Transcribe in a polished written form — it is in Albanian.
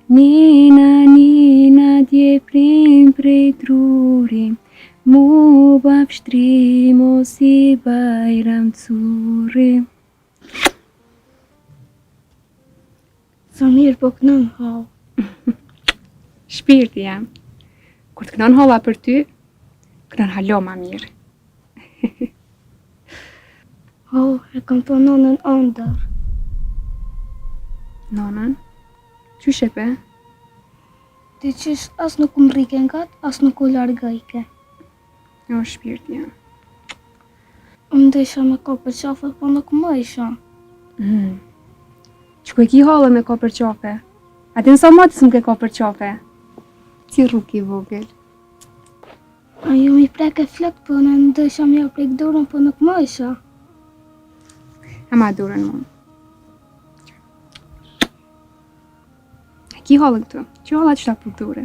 Nina dje prim prej truri, mu bapshtri mos i bajram curi. Sa mirë po kënon hall. Shpirti jam. Kur të kënon halla për ty, kënon halo ma mirë. E kam po nonën ndër. Nonën? Qyshe pe? Ti qysh as nuk më rrike ngat, as nuk u largajke. Jo, shpirti jam. Unë desha me ko për qafe, po nuk më isha. Që ku e ki hallën me ko për qafe? A ti nësa matës më ke ko për qafe? Si rrug i vogël. Ajo mi preke flekt, po në ndesha mi prek dorën, po nuk më isha. E ma durën mund. Ki hallën këtu? Që hallat që ta për dure?